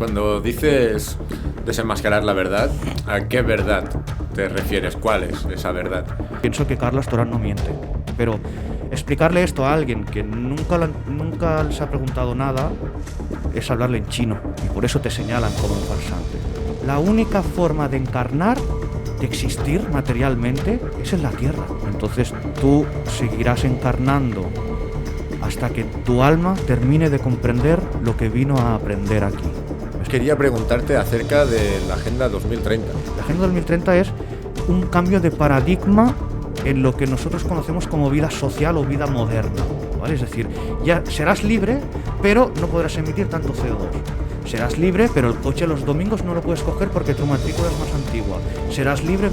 Cuando dices desenmascarar la verdad, ¿a qué verdad te refieres? ¿Cuál es esa verdad? Pienso que Carlos Torán no miente, pero explicarle esto a alguien que nunca les ha preguntado nada es hablarle en chino, y por eso te señalan como un farsante. La única forma de encarnar, de existir materialmente, es en la Tierra. Entonces tú seguirás encarnando hasta que tu alma termine de comprender lo que vino a aprender aquí. Quería preguntarte acerca de la Agenda 2030. La Agenda 2030 es un cambio de paradigma en lo que nosotros conocemos como vida social o vida moderna, ¿vale? Es decir, ya serás libre, pero no podrás emitir tanto CO2. Serás libre, pero el coche los domingos no lo puedes coger porque tu matrícula es más antigua. Serás libre,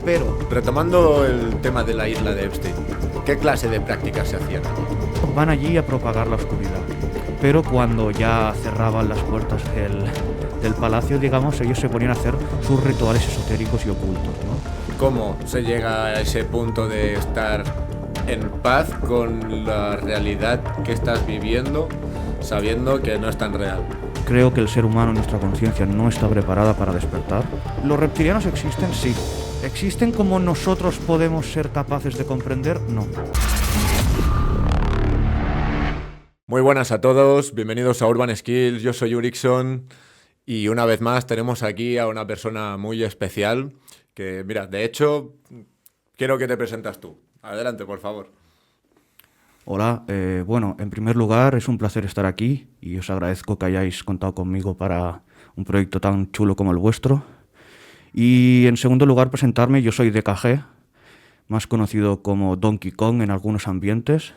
pero... Retomando el tema de la isla de Epstein, ¿qué clase de prácticas se hacían allí? Van allí a propagar la oscuridad. Pero cuando ya cerraban las puertas del palacio, digamos, ellos se ponían a hacer sus rituales esotéricos y ocultos, ¿no? ¿Cómo se llega a ese punto de estar en paz con la realidad que estás viviendo, sabiendo que no es tan real? Creo que el ser humano, nuestra conciencia, no está preparada para despertar. ¿Los reptilianos existen? Sí. ¿Existen como nosotros podemos ser capaces de comprender? No. Muy buenas a todos, bienvenidos a Urban Skills, yo soy Urickson y una vez más tenemos aquí a una persona muy especial que, mira, de hecho, quiero que te presentas tú. Adelante, por favor. Hola, bueno, en primer lugar es un placer estar aquí y os agradezco que hayáis contado conmigo para un proyecto tan chulo como el vuestro. Y en segundo lugar presentarme, yo soy DKG, más conocido como Donkey Kong en algunos ambientes.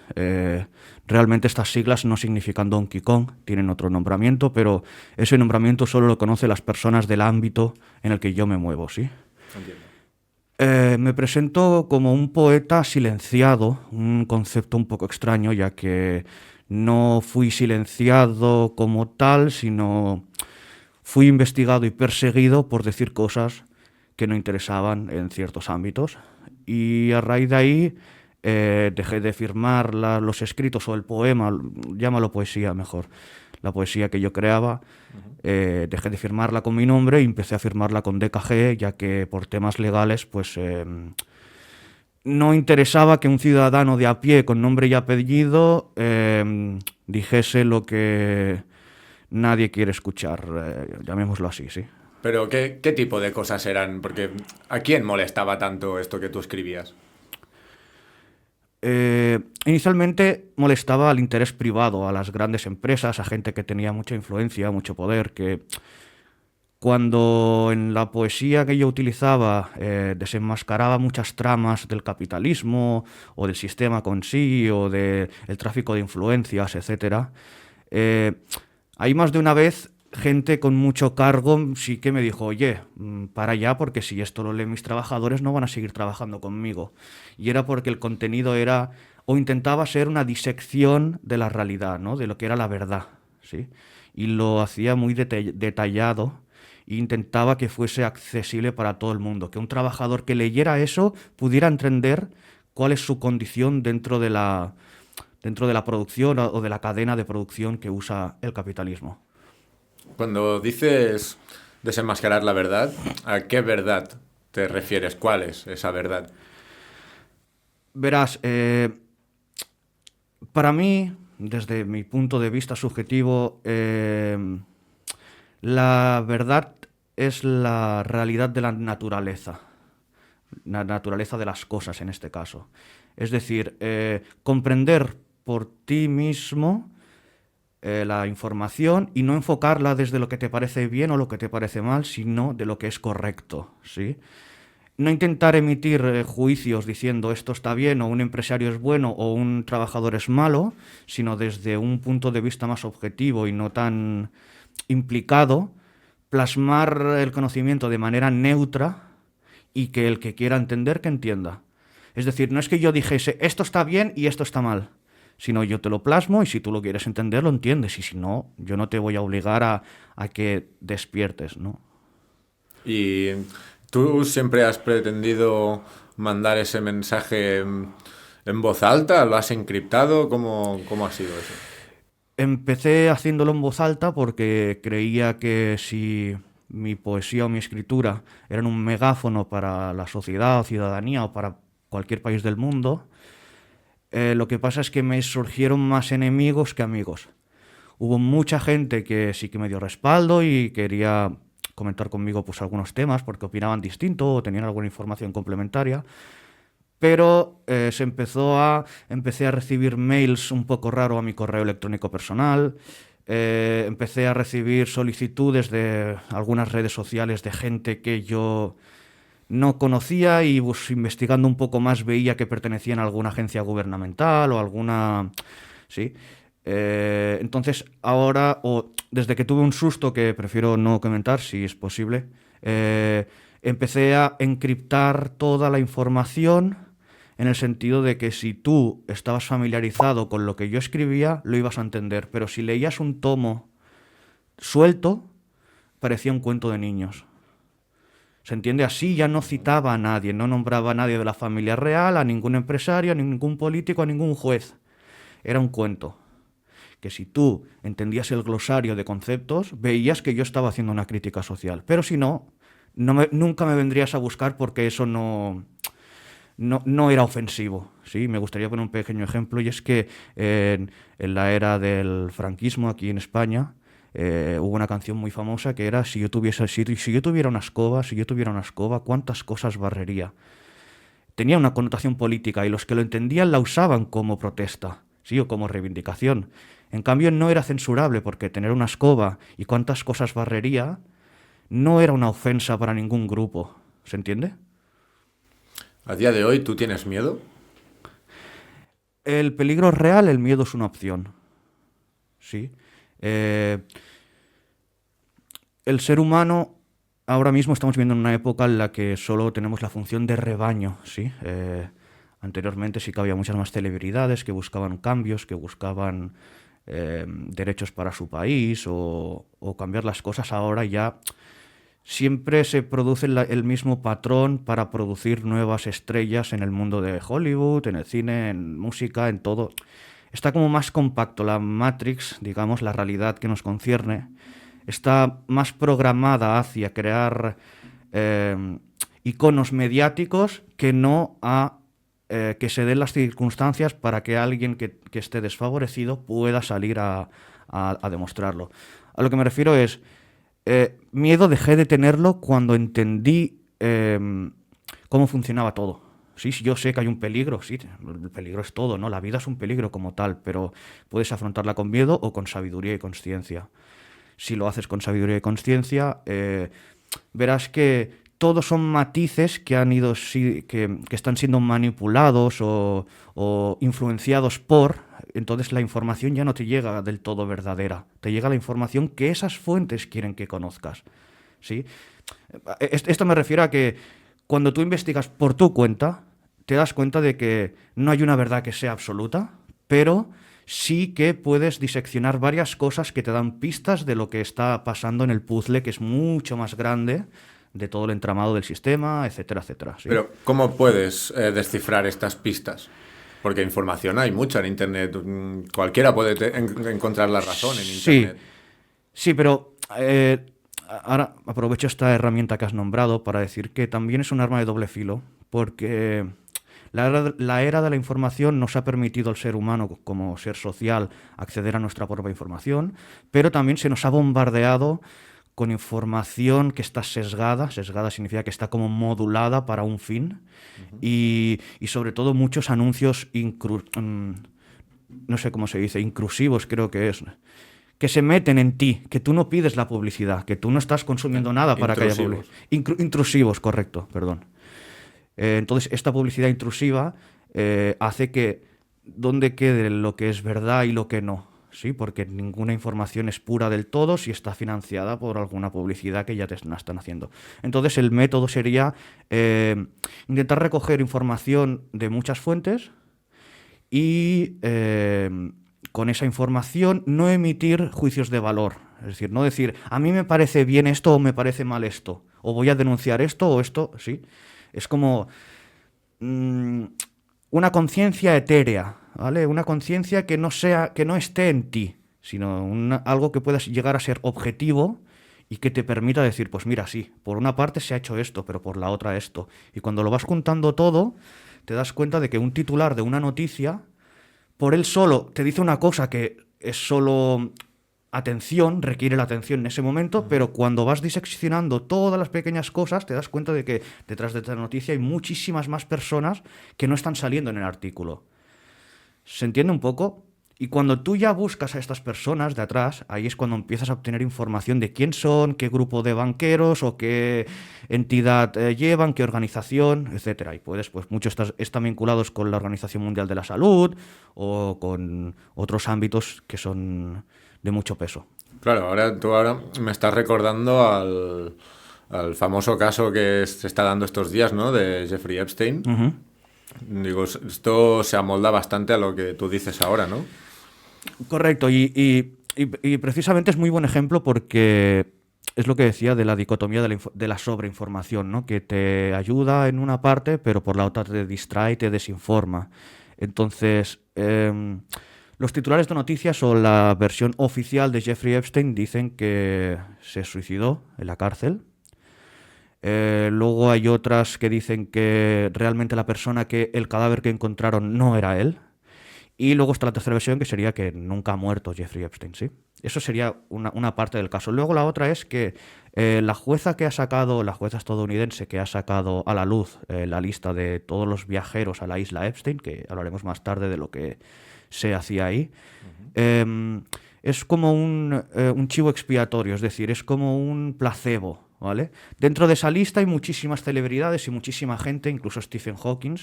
Realmente estas siglas no significan Donkey Kong, tienen otro nombramiento, pero ese nombramiento solo lo conocen las personas del ámbito en el que yo me muevo, ¿sí? Entiendo. Me presento como un poeta silenciado, un concepto un poco extraño, ya que no fui silenciado como tal, sino fui investigado y perseguido por decir cosas que no interesaban en ciertos ámbitos. Y a raíz de ahí dejé de firmar los escritos o el poema, llámalo poesía mejor, la poesía que yo creaba. Dejé de firmarla con mi nombre y empecé a firmarla con DKG, ya que por temas legales pues no interesaba que un ciudadano de a pie con nombre y apellido dijese lo que nadie quiere escuchar, llamémoslo así, sí. Pero ¿qué tipo de cosas eran? Porque ¿a quién molestaba tanto esto que tú escribías? Inicialmente molestaba al interés privado, a las grandes empresas, a gente que tenía mucha influencia, mucho poder, que cuando en la poesía que yo utilizaba desenmascaraba muchas tramas del capitalismo o del sistema con sí o del tráfico de influencias, etc. Hay más de una vez gente con mucho cargo sí que me dijo, oye, para allá, porque si esto lo leen mis trabajadores no van a seguir trabajando conmigo. Y era porque el contenido era, o intentaba ser una disección de la realidad, ¿no? De lo que era la verdad, ¿sí? Y lo hacía muy detallado e intentaba que fuese accesible para todo el mundo, que un trabajador que leyera eso pudiera entender cuál es su condición dentro de la producción o de la cadena de producción que usa el capitalismo. Cuando dices desenmascarar la verdad, ¿a qué verdad te refieres? ¿Cuál es esa verdad? Verás, para mí, desde mi punto de vista subjetivo, la verdad es la realidad de la naturaleza de las cosas en este caso. Es decir, comprender por ti mismo la información y no enfocarla desde lo que te parece bien o lo que te parece mal, sino de lo que es correcto, ¿sí? No intentar emitir juicios diciendo esto está bien o un empresario es bueno o un trabajador es malo, sino desde un punto de vista más objetivo y no tan implicado, plasmar el conocimiento de manera neutra y que el que quiera entender, que entienda. Es decir, no es que yo dijese esto está bien y esto está mal, sino yo te lo plasmo y si tú lo quieres entender, lo entiendes. Y si no, yo no te voy a obligar a que despiertes, ¿no? ¿Y tú siempre has pretendido mandar ese mensaje en voz alta? ¿Lo has encriptado? ¿Cómo ha sido eso? Empecé haciéndolo en voz alta porque creía que si mi poesía o mi escritura eran un megáfono para la sociedad o ciudadanía o para cualquier país del mundo, lo que pasa es que me surgieron más enemigos que amigos. Hubo mucha gente que sí que me dio respaldo y quería comentar conmigo pues algunos temas porque opinaban distinto o tenían alguna información complementaria, pero empecé a recibir mails un poco raro a mi correo electrónico personal, empecé a recibir solicitudes de algunas redes sociales de gente que yo no conocía y pues, investigando un poco más veía que pertenecían a alguna agencia gubernamental o alguna... Sí. Entonces ahora, o desde que tuve un susto que prefiero no comentar, si es posible, empecé a encriptar toda la información en el sentido de que si tú estabas familiarizado con lo que yo escribía, lo ibas a entender, pero si leías un tomo suelto, parecía un cuento de niños. ¿Se entiende? Así ya no citaba a nadie, no nombraba a nadie de la familia real, a ningún empresario, a ningún político, a ningún juez. Era un cuento. Que si tú entendías el glosario de conceptos, veías que yo estaba haciendo una crítica social. Pero si no, nunca me vendrías a buscar porque eso no era ofensivo. ¿Sí? Me gustaría poner un pequeño ejemplo, y es que en la era del franquismo aquí en España, hubo una canción muy famosa que era si yo tuviera una escoba, ¿cuántas cosas barrería? Tenía una connotación política y los que lo entendían la usaban como protesta, sí, o como reivindicación. En cambio no era censurable porque tener una escoba y cuántas cosas barrería no era una ofensa para ningún grupo. ¿Se entiende? A día de hoy, ¿tú tienes miedo? El peligro es real, el miedo es una opción. ¿Sí? Eh, el ser humano, ahora mismo estamos viviendo en una época en la que solo tenemos la función de rebaño, ¿sí? Anteriormente sí que había muchas más celebridades que buscaban cambios, que buscaban derechos para su país o cambiar las cosas. Ahora ya siempre se produce el mismo patrón para producir nuevas estrellas en el mundo de Hollywood, en el cine, en música, en todo. Está como más compacto. La Matrix, digamos, la realidad que nos concierne, está más programada hacia crear iconos mediáticos que no a que se den las circunstancias para que alguien que esté desfavorecido pueda salir a demostrarlo. A lo que me refiero es, miedo dejé de tenerlo cuando entendí cómo funcionaba todo. Sí, yo sé que hay un peligro, sí, el peligro es todo, ¿no? La vida es un peligro como tal, pero puedes afrontarla con miedo o con sabiduría y consciencia. Si lo haces con sabiduría y consciencia, verás que todos son matices que han ido que están siendo manipulados o influenciados por. Entonces la información ya no te llega del todo verdadera. Te llega la información que esas fuentes quieren que conozcas. ¿Sí? Esto me refiero a que cuando tú investigas por tu cuenta, te das cuenta de que no hay una verdad que sea absoluta, pero sí que puedes diseccionar varias cosas que te dan pistas de lo que está pasando en el puzzle, que es mucho más grande, de todo el entramado del sistema, etcétera, etcétera. ¿Sí? Pero, ¿cómo puedes descifrar estas pistas? Porque información hay mucha en Internet. Cualquiera puede encontrar la razón en Internet. Sí, pero ahora aprovecho esta herramienta que has nombrado para decir que también es un arma de doble filo, porque la era de la información nos ha permitido al ser humano, como ser social, acceder a nuestra propia información, pero también se nos ha bombardeado con información que está sesgada. Sesgada significa que está como modulada para un fin. Y sobre todo muchos anuncios no sé cómo se dice, intrusivos creo que es, que se meten en ti, que tú no pides la publicidad, que tú no estás consumiendo nada para que haya publicidad. Intrusivos, correcto, perdón. Entonces esta publicidad intrusiva hace que dónde quede lo que es verdad y lo que no. Sí, porque ninguna información es pura del todo si está financiada por alguna publicidad que ya te están haciendo. Entonces el método sería intentar recoger información de muchas fuentes y con esa información no emitir juicios de valor. Es decir, no decir, a mí me parece bien esto o me parece mal esto, o voy a denunciar esto o esto, ¿sí? Es como una conciencia etérea, ¿vale? Una conciencia que no esté en ti, sino algo que puedas llegar a ser objetivo y que te permita decir, pues mira, sí, por una parte se ha hecho esto, pero por la otra esto. Y cuando lo vas juntando todo, te das cuenta de que un titular de una noticia, por él solo, te dice una cosa que es solo atención, requiere la atención en ese momento, pero cuando vas diseccionando todas las pequeñas cosas, te das cuenta de que detrás de esta noticia hay muchísimas más personas que no están saliendo en el artículo. ¿Se entiende un poco? Y cuando tú ya buscas a estas personas de atrás, ahí es cuando empiezas a obtener información de quién son, qué grupo de banqueros o qué entidad llevan, qué organización, etcétera. Y puedes, pues muchos están vinculados con la Organización Mundial de la Salud o con otros ámbitos que son de mucho peso. Claro, ahora me estás recordando al famoso caso que se está dando estos días, ¿no? De Jeffrey Epstein. Digo, esto se amolda bastante a lo que tú dices ahora, ¿no? Correcto, y precisamente es muy buen ejemplo porque es lo que decía de la dicotomía de la sobreinformación, ¿no? Que te ayuda en una parte, pero por la otra te distrae y te desinforma. Entonces, los titulares de noticias o la versión oficial de Jeffrey Epstein dicen que se suicidó en la cárcel. Luego hay otras que dicen que realmente el cadáver que encontraron no era él. Y luego está la tercera versión, que sería que nunca ha muerto Jeffrey Epstein, ¿sí? Eso sería una parte del caso. Luego la otra es que la jueza estadounidense que ha sacado a la luz la lista de todos los viajeros a la isla Epstein, que hablaremos más tarde de lo que se hacía ahí, es como un chivo expiatorio, es decir, es como un placebo, ¿vale? Dentro de esa lista hay muchísimas celebridades y muchísima gente, incluso Stephen Hawking,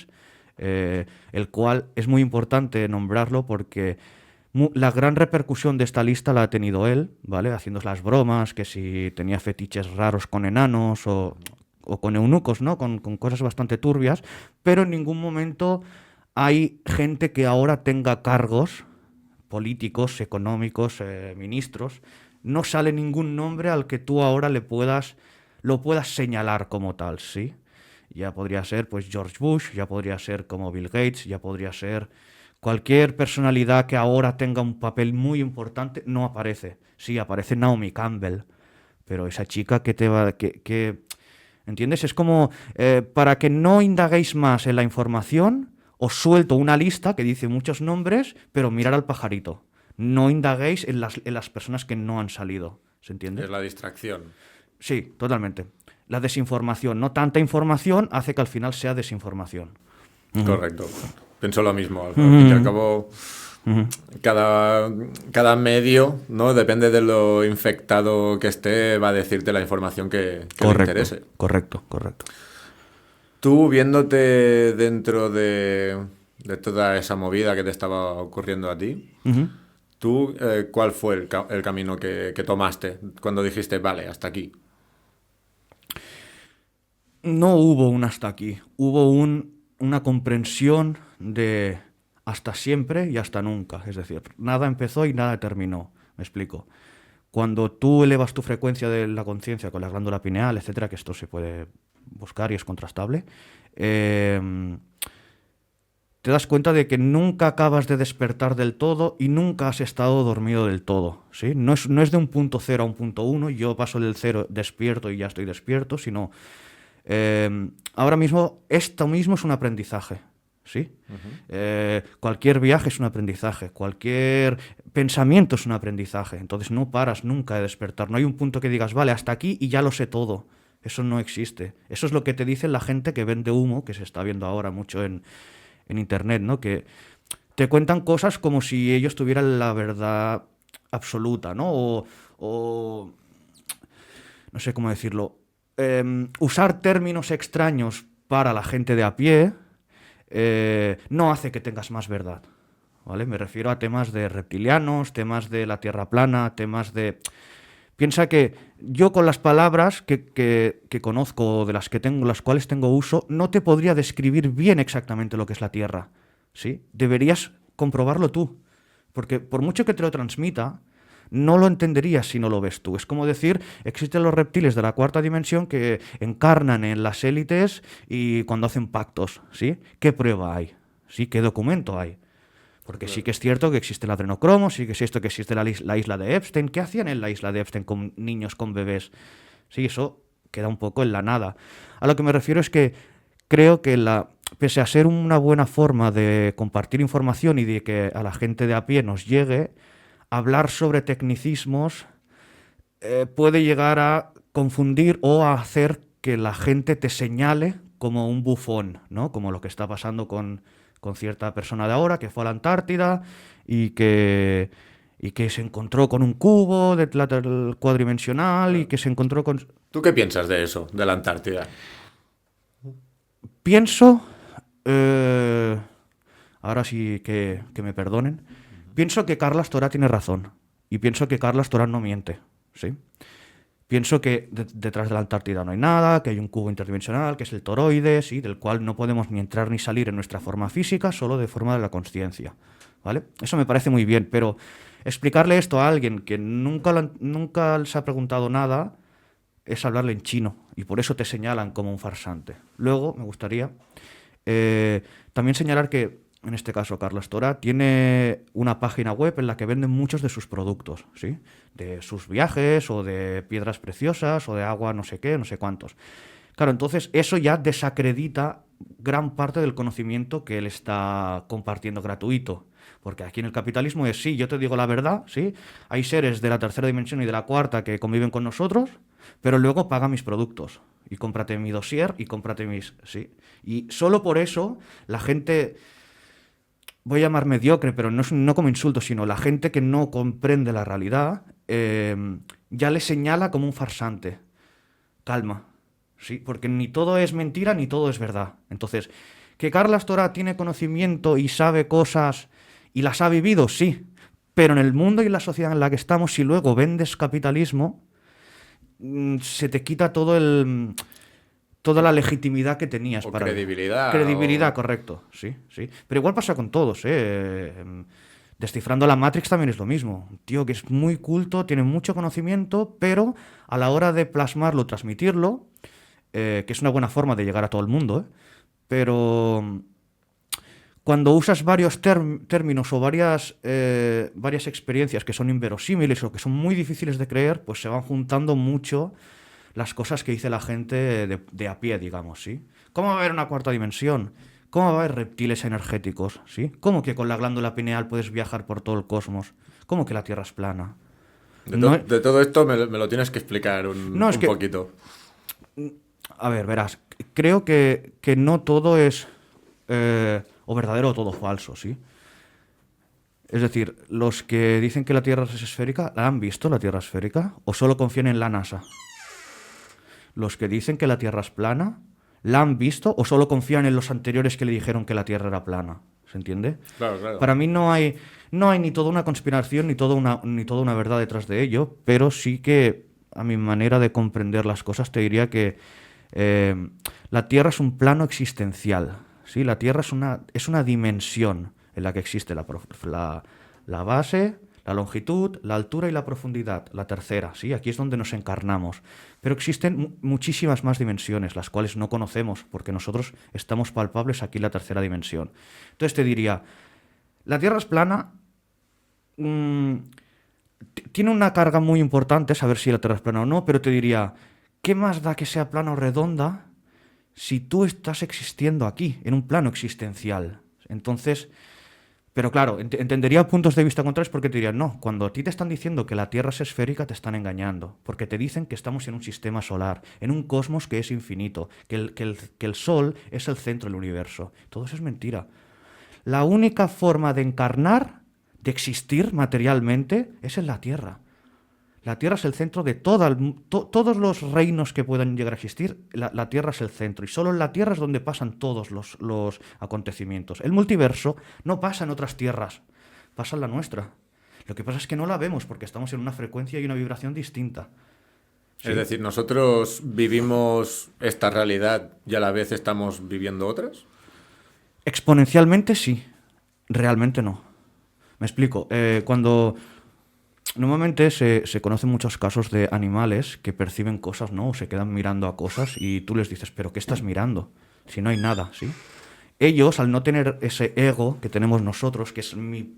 el cual es muy importante nombrarlo porque la gran repercusión de esta lista la ha tenido él, ¿vale? Haciendo las bromas, que si tenía fetiches raros con enanos o con eunucos, ¿no? Con cosas bastante turbias, pero en ningún momento hay gente que ahora tenga cargos políticos, económicos, ministros. No sale ningún nombre al que tú ahora lo puedas señalar como tal, ¿sí? Ya podría ser pues George Bush, ya podría ser como Bill Gates, ya podría ser cualquier personalidad que ahora tenga un papel muy importante, no aparece. Sí, aparece Naomi Campbell, pero esa chica que te va... ¿Entiendes? Es como, para que no indaguéis más en la información, os suelto una lista que dice muchos nombres, pero mirar al pajarito. No indaguéis en las personas que no han salido. ¿Se entiende? Es la distracción. Sí, totalmente. La desinformación, no tanta información, hace que al final sea desinformación. Correcto. Pienso lo mismo. Al fin y al cabo, cada medio, ¿no? Depende de lo infectado que esté, va a decirte la información que le interese. Correcto. Tú, viéndote dentro de toda esa movida que te estaba ocurriendo a ti, ¿tú cuál fue el camino que tomaste cuando dijiste, vale, hasta aquí? No hubo un hasta aquí, hubo una comprensión de hasta siempre y hasta nunca. Es decir, nada empezó y nada terminó. Me explico. Cuando tú elevas tu frecuencia de la conciencia con la glándula pineal, etcétera, que esto se puede buscar y es contrastable, te das cuenta de que nunca acabas de despertar del todo y nunca has estado dormido del todo, ¿sí? No es de un punto cero a un punto uno, yo paso del cero despierto y ya estoy despierto, sino... ahora mismo esto mismo es un aprendizaje, ¿sí? Cualquier viaje es un aprendizaje, cualquier pensamiento es un aprendizaje, entonces no paras nunca de despertar, no hay un punto que digas, vale, hasta aquí y ya lo sé todo. Eso no existe. Eso es lo que te dice la gente que vende humo, que se está viendo ahora mucho en internet, ¿no? Que te cuentan cosas como si ellos tuvieran la verdad absoluta, ¿no? O no sé cómo decirlo. Usar términos extraños para la gente de a pie no hace que tengas más verdad, ¿vale? Me refiero a temas de reptilianos, temas de la Tierra plana, temas de... Piensa que yo con las palabras que conozco, de las que tengo, las cuales tengo uso, no te podría describir bien exactamente lo que es la Tierra, ¿sí? Deberías comprobarlo tú, porque por mucho que te lo transmita, no lo entenderías si no lo ves tú. Es como decir, existen los reptiles de la cuarta dimensión que encarnan en las élites y cuando hacen pactos, ¿sí? ¿Qué prueba hay? ¿Sí? ¿Qué documento hay? Porque sí que es cierto que existe el adrenocromo, sí que es cierto que existe la isla de Epstein. ¿Qué hacían en la isla de Epstein con niños, con bebés? Sí, eso queda un poco en la nada. A lo que me refiero es que creo que pese a ser una buena forma de compartir información y de que a la gente de a pie nos llegue, hablar sobre tecnicismos puede llegar a confundir o a hacer que la gente te señale como un bufón, ¿no? Como lo que está pasando con cierta persona de ahora que fue a la Antártida y que se encontró con un cubo cuadridimensional y que se encontró con... ¿Tú qué piensas de eso, de la Antártida? Pienso, ahora sí que me perdonen, pienso que Carla Astorá tiene razón y pienso que Carla Astorá no miente, ¿sí? Pienso que detrás de la Antártida no hay nada, que hay un cubo interdimensional, que es el toroide, ¿sí? Del cual no podemos ni entrar ni salir en nuestra forma física, solo de forma de la consciencia, ¿vale? Eso me parece muy bien, pero explicarle esto a alguien que nunca se ha preguntado nada es hablarle en chino, y por eso te señalan como un farsante. Luego, me gustaría también señalar que, en este caso, Carla Astorá tiene una página web en la que venden muchos de sus productos, ¿sí? De sus viajes, o de piedras preciosas, o de agua no sé qué, no sé cuántos. Claro, entonces eso ya desacredita gran parte del conocimiento que él está compartiendo gratuito. Porque aquí en el capitalismo es, sí, yo te digo la verdad, ¿sí? Hay seres de la tercera dimensión y de la cuarta que conviven con nosotros, pero luego paga mis productos. Y cómprate mi dossier y cómprate mis... ¿sí? Y solo por eso la gente... Voy a llamar mediocre, pero no como insulto, sino la gente que no comprende la realidad, ya le señala como un farsante. Calma, ¿sí? Porque ni todo es mentira ni todo es verdad. Entonces, ¿que Carla Astorá tiene conocimiento y sabe cosas y las ha vivido? Sí. Pero en el mundo y en la sociedad en la que estamos, si luego vendes capitalismo, se te quita toda la legitimidad que tenías O para... credibilidad. Credibilidad, correcto, sí, sí. Pero igual pasa con todos, ¿eh? Descifrando la Matrix también es lo mismo. Un tío que es muy culto, tiene mucho conocimiento, pero a la hora de plasmarlo, transmitirlo, que es una buena forma de llegar a todo el mundo, ¿eh? Pero cuando usas varios términos o varias experiencias que son inverosímiles o que son muy difíciles de creer, pues se van juntando mucho las cosas que dice la gente de a pie, digamos, ¿sí? ¿Cómo va a haber una cuarta dimensión? ¿Cómo va a haber reptiles energéticos? ¿Sí? ¿Cómo que con la glándula pineal puedes viajar por todo el cosmos? ¿Cómo que la Tierra es plana? De todo esto me lo tienes que explicar un poquito. A ver, verás, creo que no todo es o verdadero o todo falso, ¿sí? Es decir, los que dicen que la Tierra es esférica, ¿la han visto, la Tierra esférica? ¿O solo confían en la NASA? Los que dicen que la Tierra es plana, ¿la han visto o solo confían en los anteriores que le dijeron que la Tierra era plana? ¿Se entiende? Claro, claro. Para mí no hay ni toda una conspiración ni toda una verdad detrás de ello, pero sí que a mi manera de comprender las cosas te diría que la Tierra es un plano existencial, ¿sí? La Tierra es una dimensión en la que existe la base, la longitud, la altura y la profundidad, la tercera, ¿sí? Aquí es donde nos encarnamos. Pero existen muchísimas más dimensiones, las cuales no conocemos, porque nosotros estamos palpables aquí en la tercera dimensión. Entonces te diría, la Tierra es plana, tiene una carga muy importante saber si la Tierra es plana o no, pero te diría, ¿qué más da que sea plana o redonda si tú estás existiendo aquí, en un plano existencial? Entonces... Pero claro, entendería puntos de vista contrarios porque te dirían, no, cuando a ti te están diciendo que la Tierra es esférica te están engañando, porque te dicen que estamos en un sistema solar, en un cosmos que es infinito, que el Sol es el centro del universo. Todo eso es mentira. La única forma de encarnar, de existir materialmente, es en la Tierra. La Tierra es el centro de todos los reinos que puedan llegar a existir. La Tierra es el centro. Y solo en la Tierra es donde pasan todos los acontecimientos. El multiverso no pasa en otras tierras, pasa en la nuestra. Lo que pasa es que no la vemos porque estamos en una frecuencia y una vibración distinta. ¿Sí? Es decir, nosotros vivimos esta realidad y a la vez estamos viviendo otras. Exponencialmente sí, realmente no. Me explico. Normalmente se conocen muchos casos de animales que perciben cosas, ¿no? O se quedan mirando a cosas y tú les dices, ¿pero qué estás mirando? Si no hay nada, ¿sí? ellos, al no tener ese ego que tenemos nosotros, que es mi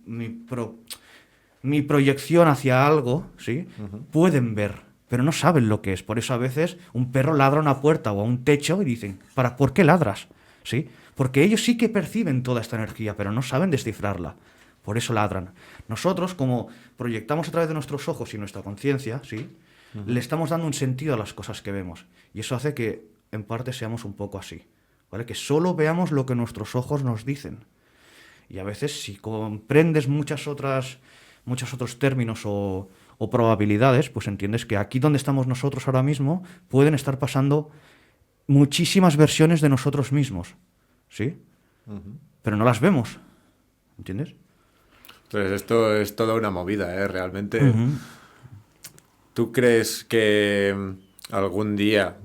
proyección hacia algo, ¿sí? Pueden ver, pero no saben lo que es. Por eso a veces un perro ladra a una puerta o a un techo y dicen, ¿por qué ladras? ¿Sí? Porque ellos sí que perciben toda esta energía, pero no saben descifrarla. Por eso ladran. Nosotros, como proyectamos a través de nuestros ojos y nuestra conciencia, ¿sí? Le estamos dando un sentido a las cosas que vemos. Y eso hace que, en parte, seamos un poco así, ¿vale? Que solo veamos lo que nuestros ojos nos dicen. Y a veces, si comprendes muchos otros términos o probabilidades, pues entiendes que aquí donde estamos nosotros ahora mismo pueden estar pasando muchísimas versiones de nosotros mismos, ¿sí? Pero no las vemos, ¿entiendes? Entonces esto es toda una movida, ¿eh? Realmente. ¿Tú crees que algún día,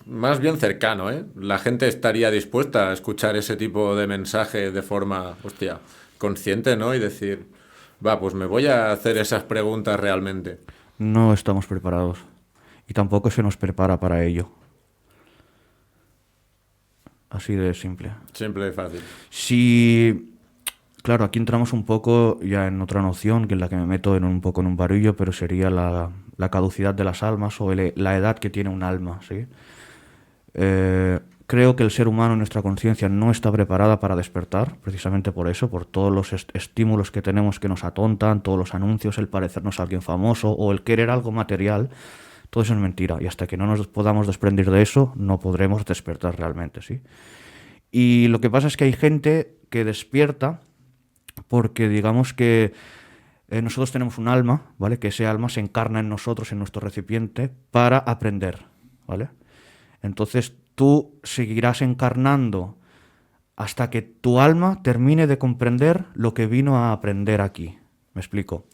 más bien cercano, la gente estaría dispuesta a escuchar ese tipo de mensaje de forma, hostia, consciente, ¿no? Y decir, va, pues me voy a hacer esas preguntas realmente. No estamos preparados y tampoco se nos prepara para ello. Así de simple. Simple y fácil. Si... Claro, aquí entramos un poco ya en otra noción, que es la que me meto un poco en un barullo, pero sería la caducidad de las almas o la edad que tiene un alma, ¿sí? Creo que el ser humano, nuestra conciencia, no está preparada para despertar, precisamente por eso, por todos los estímulos que tenemos que nos atontan, todos los anuncios, el parecernos a alguien famoso o el querer algo material. Todo eso es mentira, y hasta que no nos podamos desprender de eso, no podremos despertar realmente, ¿sí? Y lo que pasa es que hay gente que despierta porque digamos que nosotros tenemos un alma, ¿vale? Que ese alma se encarna en nosotros, en nuestro recipiente, para aprender, ¿vale? Entonces tú seguirás encarnando hasta que tu alma termine de comprender lo que vino a aprender aquí. ¿Me explico?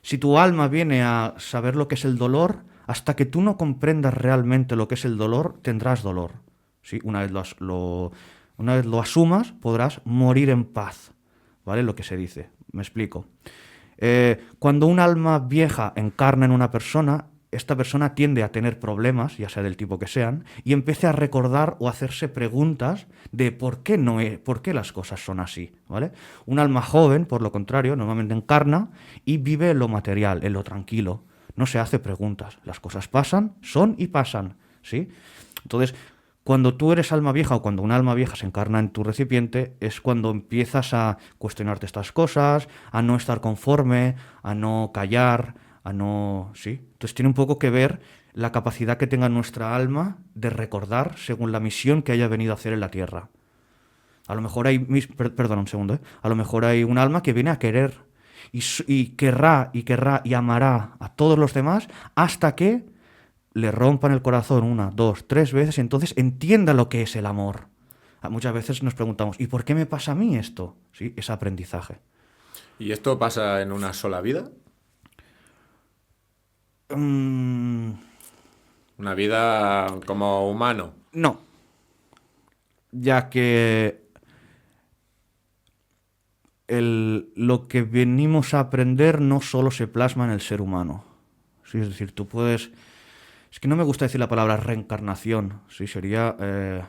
Si tu alma viene a saber lo que es el dolor, hasta que tú no comprendas realmente lo que es el dolor, tendrás dolor, ¿sí? Una vez lo asumas, podrás morir en paz, ¿vale? Lo que se dice. Me explico. Cuando un alma vieja encarna en una persona, esta persona tiende a tener problemas, ya sea del tipo que sean, y empieza a recordar o a hacerse preguntas de por qué las cosas son así, ¿vale? Un alma joven, por lo contrario, normalmente encarna y vive en lo material, en lo tranquilo. No se hace preguntas. Las cosas pasan, son y pasan, ¿sí? Entonces, cuando tú eres alma vieja o cuando un alma vieja se encarna en tu recipiente, es cuando empiezas a cuestionarte estas cosas, a no estar conforme, a no callar, a no... ¿sí? Entonces tiene un poco que ver la capacidad que tenga nuestra alma de recordar según la misión que haya venido a hacer en la Tierra. A lo mejor hay... Perdón, un segundo, ¿eh? A lo mejor hay un alma que viene a querer y querrá y amará a todos los demás hasta que le rompan el corazón 1, 2, 3 veces y entonces entienda lo que es el amor. Muchas veces nos preguntamos, ¿y por qué me pasa a mí esto? ¿Sí? Es aprendizaje. ¿Y esto pasa en una sola vida? Una vida como humano. No, ya que lo que venimos a aprender no solo se plasma en el ser humano. ¿Sí? Es decir, tú puedes... Es que no me gusta decir la palabra reencarnación, sí, sería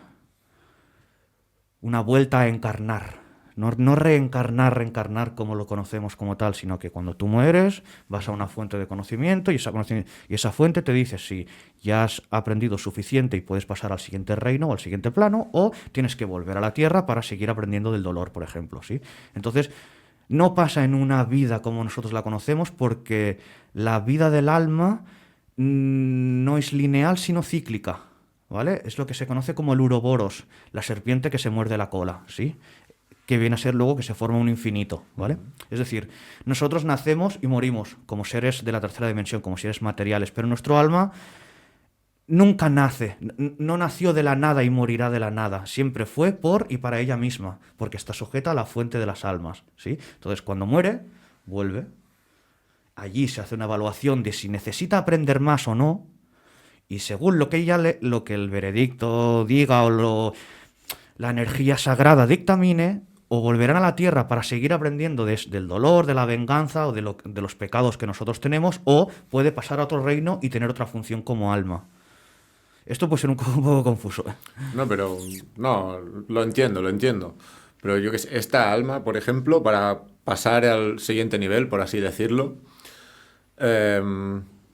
una vuelta a encarnar. No reencarnar como lo conocemos como tal, sino que cuando tú mueres vas a una fuente de conocimiento y esa fuente te dice si ya has aprendido suficiente y puedes pasar al siguiente reino o al siguiente plano, o tienes que volver a la Tierra para seguir aprendiendo del dolor, por ejemplo, ¿sí? Entonces, no pasa en una vida como nosotros la conocemos porque la vida del alma no es lineal sino cíclica, ¿vale? Es lo que se conoce como el uroboros, la serpiente que se muerde la cola, ¿sí? Que viene a ser luego que se forma un infinito, ¿vale? Es decir, nosotros nacemos y morimos como seres de la tercera dimensión, como seres materiales, pero nuestro alma nunca nace, no nació de la nada y morirá de la nada, siempre fue por y para ella misma, porque está sujeta a la fuente de las almas, ¿sí? Entonces, cuando muere, vuelve. Allí se hace una evaluación de si necesita aprender más o no, y según lo que lo que el veredicto diga o la energía sagrada dictamine, o volverán a la Tierra para seguir aprendiendo del dolor, de la venganza o de los pecados que nosotros tenemos, o puede pasar a otro reino y tener otra función como alma. Esto puede ser un poco confuso. No, pero no, lo entiendo, lo entiendo. Pero yo que sé, esta alma, por ejemplo, para pasar al siguiente nivel, por así decirlo,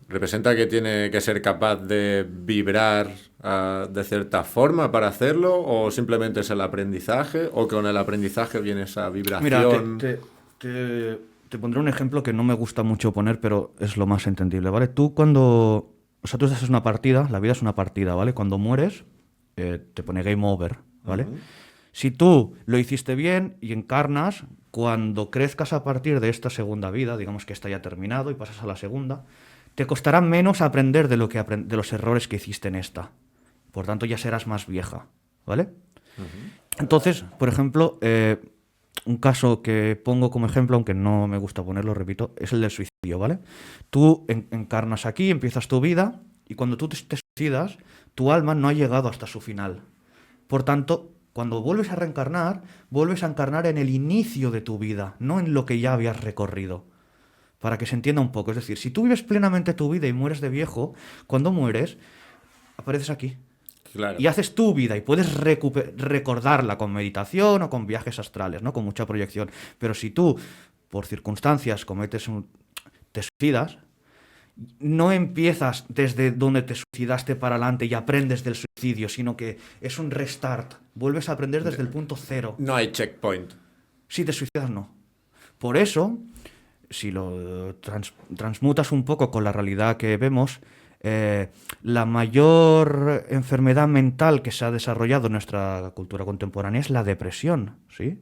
representa que tiene que ser capaz de vibrar de cierta forma para hacerlo, o simplemente es el aprendizaje, o con el aprendizaje viene esa Mira, vibración. te pondré un ejemplo que no me gusta mucho poner, pero es lo más entendible, ¿vale? Tú cuando... O sea, tú haces una partida, la vida es una partida, ¿vale? Cuando mueres, te pone game over, ¿vale? Ujú. Si tú lo hiciste bien y encarnas, cuando crezcas a partir de esta segunda vida, digamos que esta ya ha terminado y pasas a la segunda, te costará menos aprender de de los errores que hiciste en esta. Por tanto, ya serás más vieja, ¿vale? Entonces, por ejemplo, un caso que pongo como ejemplo, aunque no me gusta ponerlo, repito, es el del suicidio, ¿vale? Tú encarnas aquí, empiezas tu vida, y cuando tú te suicidas, tu alma no ha llegado hasta su final. Por tanto, cuando vuelves a encarnar en el inicio de tu vida, no en lo que ya habías recorrido. Para que se entienda un poco. Es decir, si tú vives plenamente tu vida y mueres de viejo, cuando mueres, apareces aquí Claro. y haces tu vida y puedes recordarla con meditación o con viajes astrales, ¿no? Con mucha proyección. Pero si tú, por circunstancias, te suicidas, no empiezas desde donde te suicidaste para adelante y aprendes del suicidio, sino que es un restart. Vuelves a aprender desde el punto cero. No hay checkpoint. Si te suicidas, no. Por eso, si lo transmutas un poco con la realidad que vemos, la mayor enfermedad mental que se ha desarrollado en nuestra cultura contemporánea es la depresión, ¿sí?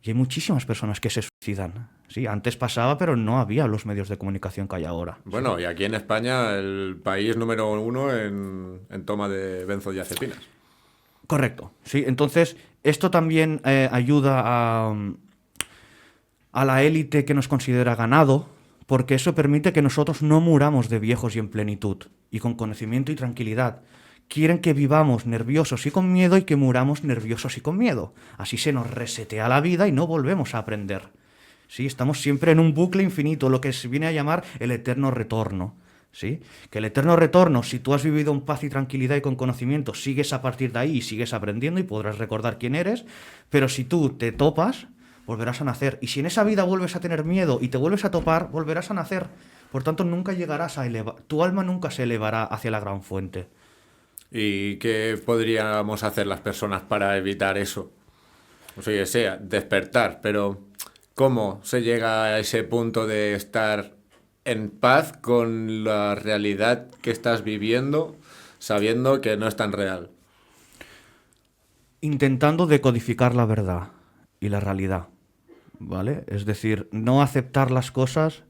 Y hay muchísimas personas que se suicidan, ¿sí? Antes pasaba, pero no había los medios de comunicación que hay ahora, ¿sí? Bueno, y aquí en España el país número uno en toma de benzodiazepinas. Correcto, ¿sí? Entonces, esto también ayuda a la élite que nos considera ganado, porque eso permite que nosotros no muramos de viejos y en plenitud, y con conocimiento y tranquilidad. Quieren que vivamos nerviosos y con miedo y que muramos nerviosos y con miedo. Así se nos resetea la vida y no volvemos a aprender. ¿Sí? Estamos siempre en un bucle infinito, lo que se viene a llamar el eterno retorno. ¿Sí? Que el eterno retorno, si tú has vivido en paz y tranquilidad y con conocimiento, sigues a partir de ahí y sigues aprendiendo y podrás recordar quién eres, pero si tú te topas, volverás a nacer. Y si en esa vida vuelves a tener miedo y te vuelves a topar, volverás a nacer. Por tanto, nunca llegarás a elevar. Tu alma nunca se elevará hacia la gran fuente. ¿Y qué podríamos hacer las personas para evitar eso? O sea, despertar, pero ¿cómo se llega a ese punto de estar en paz con la realidad que estás viviendo, sabiendo que no es tan real? Intentando decodificar la verdad y la realidad. ¿Vale? Es decir, no aceptar las cosas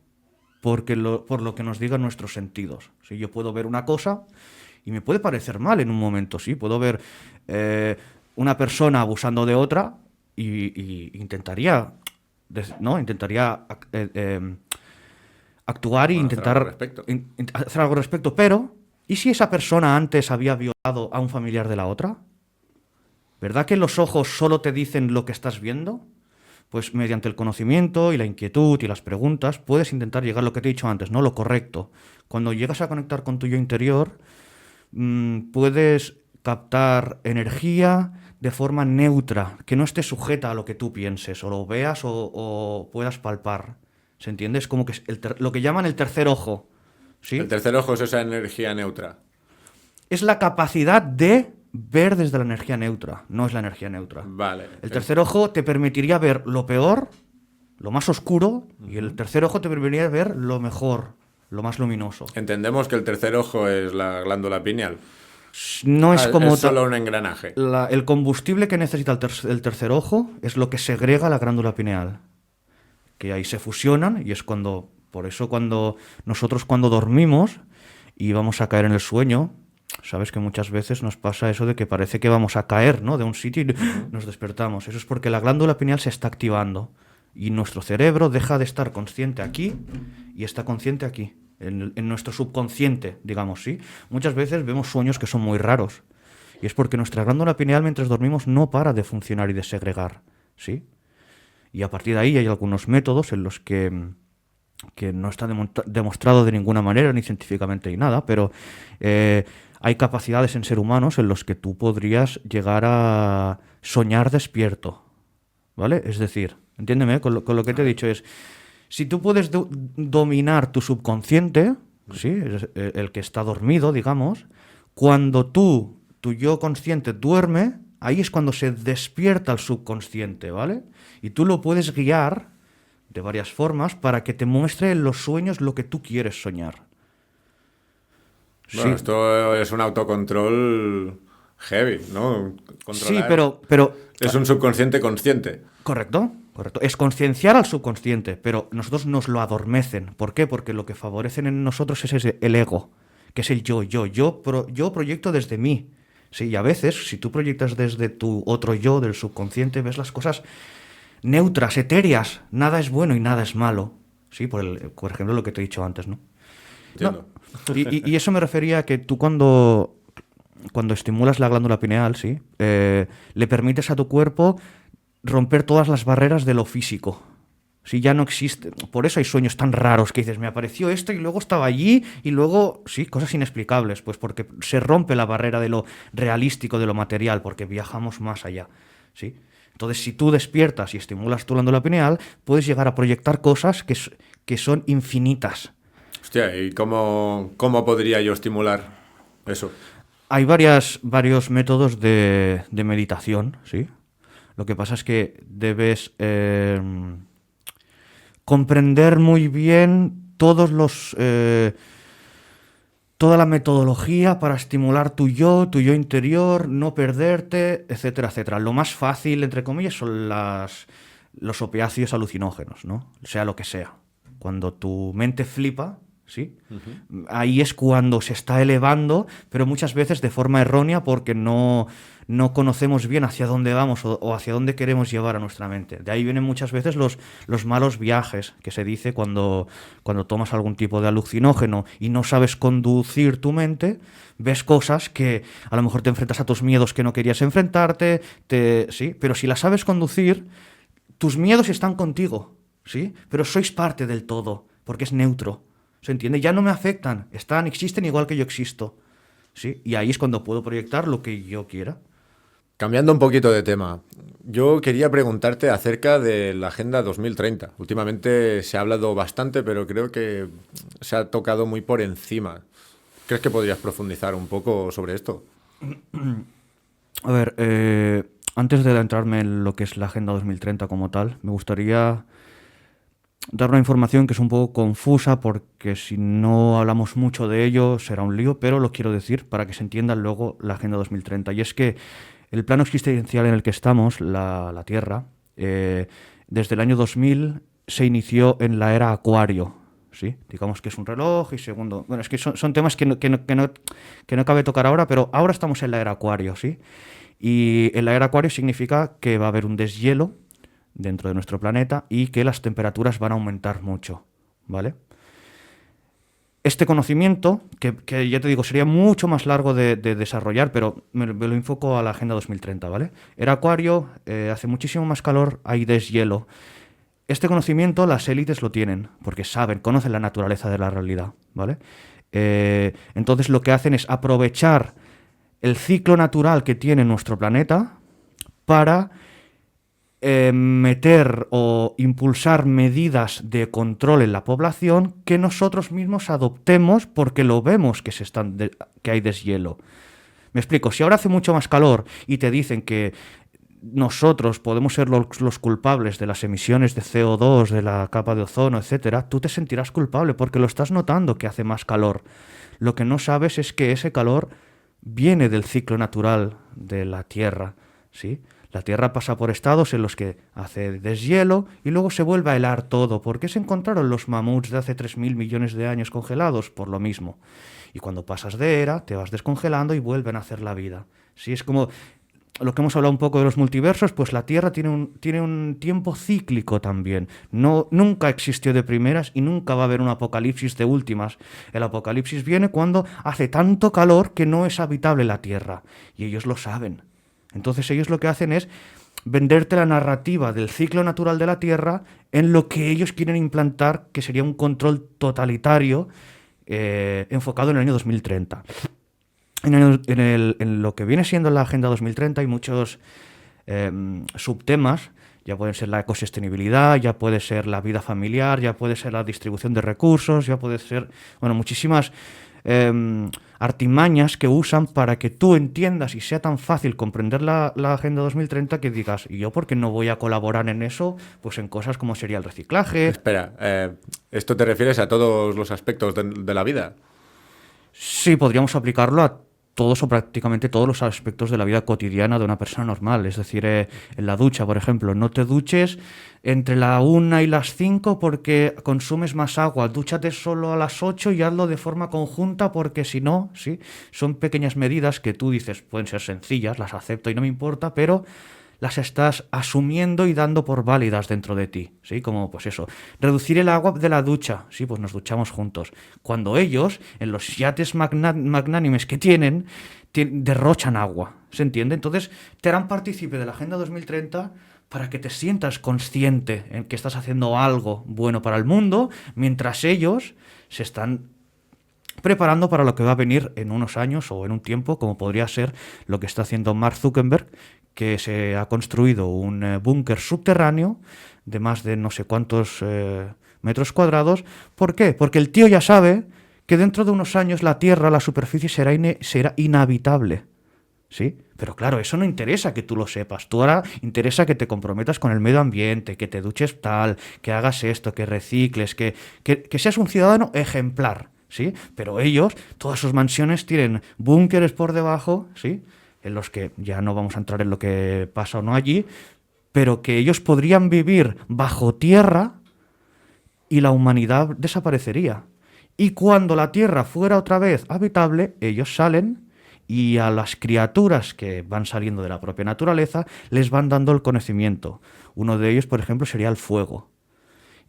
por lo que nos digan nuestros sentidos. Si yo puedo ver una cosa y me puede parecer mal en un momento, sí. Puedo ver una persona abusando de otra y intentaría, ¿no? Intentaría actuar e Bueno, hacer algo al intentar respecto. hacer algo al respecto. Pero, ¿y si esa persona antes había violado a un familiar de la otra? ¿Verdad que los ojos solo te dicen lo que estás viendo? Pues mediante el conocimiento y la inquietud y las preguntas puedes intentar llegar a lo que te he dicho antes, ¿no? Lo correcto. Cuando llegas a conectar con tu yo interior, puedes captar energía de forma neutra, que no esté sujeta a lo que tú pienses, o lo veas o puedas palpar. ¿Se entiende? Es como que es lo que llaman el tercer ojo, El ¿sí? tercer ojo es esa energía neutra. Es la capacidad de ver desde la energía neutra, no es la energía neutra. Vale. El tercer ojo te permitiría ver lo peor, lo más oscuro, y el tercer ojo te permitiría ver lo mejor, lo más luminoso. Entendemos que el tercer ojo es la glándula pineal. No es como Es solo un engranaje. el combustible que necesita el tercer ojo es lo que segrega la glándula pineal, que ahí se fusionan y es cuando, por eso cuando dormimos y vamos a caer en el sueño, sabes que muchas veces nos pasa eso de que parece que vamos a caer, ¿no? De un sitio y nos despertamos. Eso es porque la glándula pineal se está activando y nuestro cerebro deja de estar consciente aquí y está consciente aquí, en nuestro subconsciente, digamos, ¿sí? Muchas veces vemos sueños que son muy raros y es porque nuestra glándula pineal mientras dormimos no para de funcionar y de segregar, ¿sí? Y a partir de ahí hay algunos métodos en los que no está demostrado de ninguna manera, ni científicamente ni nada, pero hay capacidades en ser humanos en los que tú podrías llegar a soñar despierto, ¿vale? Es decir, entiéndeme, con lo que te he dicho es, si tú puedes dominar tu subconsciente, ¿sí? El que está dormido, digamos, cuando tu yo consciente duerme, ahí es cuando se despierta el subconsciente, ¿vale? Y tú lo puedes guiar de varias formas para que te muestre en los sueños lo que tú quieres soñar. Bueno, Sí, esto es un autocontrol heavy, ¿no? sí, Controlar. pero Es un subconsciente consciente. correcto, correcto. Es concienciar al subconsciente, pero nosotros nos lo adormecen. ¿Por qué? Porque lo que favorecen en nosotros es el ego, que es el yo. Yo proyecto desde mí. Sí, y a veces, si tú proyectas desde tu otro yo, del subconsciente, ves las cosas neutras, etéreas. Nada es bueno y nada es malo. Sí, por ejemplo, lo que te he dicho antes, ¿no? Entiendo. Y eso me refería a que tú cuando estimulas la glándula pineal, ¿sí? Le permites a tu cuerpo romper todas las barreras de lo físico. Si ya no existe. Por eso hay sueños tan raros que dices, me apareció esto y luego estaba allí y luego, sí, cosas inexplicables, pues porque se rompe la barrera de lo realístico, de lo material, porque viajamos más allá, ¿sí? Entonces, si tú despiertas y estimulas tu glándula pineal, puedes llegar a proyectar cosas que son infinitas. Hostia, ¿y cómo podría yo estimular eso? Hay varios métodos de meditación, ¿sí? Lo que pasa es que debes comprender muy bien toda la metodología para estimular tu yo interior, no perderte, etcétera, etcétera. Lo más fácil, entre comillas, son los opiáceos alucinógenos, ¿no? Sea lo que sea. Cuando tu mente flipa, ¿sí? Ahí es cuando se está elevando, pero muchas veces de forma errónea porque no conocemos bien hacia dónde vamos o hacia dónde queremos llevar a nuestra mente. De ahí vienen muchas veces los malos viajes que se dice cuando tomas algún tipo de alucinógeno y no sabes conducir tu mente, ves cosas que a lo mejor te enfrentas a tus miedos que no querías enfrentarte, sí, pero si las sabes conducir, tus miedos están contigo, ¿sí? Pero sois parte del todo, porque es neutro. ¿Se entiende? Ya no me afectan, existen igual que yo existo. ¿Sí? Y ahí es cuando puedo proyectar lo que yo quiera. Cambiando un poquito de tema, yo quería preguntarte acerca de la Agenda 2030. Últimamente se ha hablado bastante, pero creo que se ha tocado muy por encima. ¿Crees que podrías profundizar un poco sobre esto? A ver, antes de adentrarme en lo que es la Agenda 2030 como tal, me gustaría dar una información que es un poco confusa porque si no hablamos mucho de ello será un lío, pero lo quiero decir para que se entienda luego la Agenda 2030. Y es que el plano existencial en el que estamos, la Tierra, desde el año 2000 se inició en la era Acuario. ¿Sí? Digamos que es un reloj y segundo... Bueno, es que son temas que no cabe tocar ahora, pero ahora estamos en la era Acuario, ¿sí? Y en la era Acuario significa que va a haber un deshielo dentro de nuestro planeta y que las temperaturas van a aumentar mucho, ¿vale? Este conocimiento, que ya te digo, sería mucho más largo de desarrollar, pero me lo enfoco a la Agenda 2030, ¿vale? Era Acuario, hace muchísimo más calor, hay deshielo. Este conocimiento las élites lo tienen, porque conocen la naturaleza de la realidad, ¿vale? Entonces lo que hacen es aprovechar el ciclo natural que tiene nuestro planeta para meter o impulsar medidas de control en la población que nosotros mismos adoptemos porque lo vemos que hay deshielo. Me explico, si ahora hace mucho más calor y te dicen que nosotros podemos ser los culpables de las emisiones de CO2, de la capa de ozono, etcétera, tú te sentirás culpable porque lo estás notando que hace más calor. Lo que no sabes es que ese calor viene del ciclo natural de la Tierra, ¿sí? La Tierra pasa por estados en los que hace deshielo y luego se vuelve a helar todo. ¿Por qué se encontraron los mamuts de hace 3.000 millones de años congelados? Por lo mismo. Y cuando pasas de era, te vas descongelando y vuelven a hacer la vida. Sí, es como lo que hemos hablado un poco de los multiversos, pues la Tierra tiene un tiempo cíclico también. Nunca existió de primeras y nunca va a haber un apocalipsis de últimas. El apocalipsis viene cuando hace tanto calor que no es habitable la Tierra. Y ellos lo saben. Entonces ellos lo que hacen es venderte la narrativa del ciclo natural de la Tierra en lo que ellos quieren implantar, que sería un control totalitario enfocado en el año 2030. En lo que viene siendo la Agenda 2030 hay muchos subtemas. Ya puede ser la ecosostenibilidad, ya puede ser la vida familiar, ya puede ser la distribución de recursos, ya puede ser, bueno, muchísimas artimañas que usan para que tú entiendas y sea tan fácil comprender la Agenda 2030 que digas, ¿y yo por qué no voy a colaborar en eso? Pues en cosas como sería el reciclaje. Espera, ¿esto te refieres a todos los aspectos de la vida? Sí, podríamos aplicarlo a todos o prácticamente todos los aspectos de la vida cotidiana de una persona normal. Es decir, en la ducha, por ejemplo, no te duches entre la 1 y las 5 porque consumes más agua. Dúchate solo a las 8 y hazlo de forma conjunta porque si no, sí, son pequeñas medidas que tú dices pueden ser sencillas, las acepto y no me importa, pero las estás asumiendo y dando por válidas dentro de ti, ¿sí? Como, pues eso, reducir el agua de la ducha, sí, pues nos duchamos juntos. Cuando ellos, en los yates magnánimes que tienen, derrochan agua, ¿se entiende? Entonces, te harán partícipe de la Agenda 2030 para que te sientas consciente en que estás haciendo algo bueno para el mundo, mientras ellos se están preparando para lo que va a venir en unos años o en un tiempo, como podría ser lo que está haciendo Mark Zuckerberg, que se ha construido un búnker subterráneo de más de no sé cuántos metros cuadrados. ¿Por qué? Porque el tío ya sabe que dentro de unos años la Tierra, la superficie, será inhabitable. ¿Sí? Pero claro, eso no interesa que tú lo sepas. Tú ahora interesa que te comprometas con el medio ambiente, que te duches tal, que hagas esto, que recicles, que seas un ciudadano ejemplar. ¿Sí? Pero ellos, todas sus mansiones tienen búnkeres por debajo, ¿sí? En los que ya no vamos a entrar en lo que pasa o no allí, pero que ellos podrían vivir bajo tierra y la humanidad desaparecería. Y cuando la tierra fuera otra vez habitable, ellos salen y a las criaturas que van saliendo de la propia naturaleza les van dando el conocimiento. Uno de ellos, por ejemplo, sería el fuego.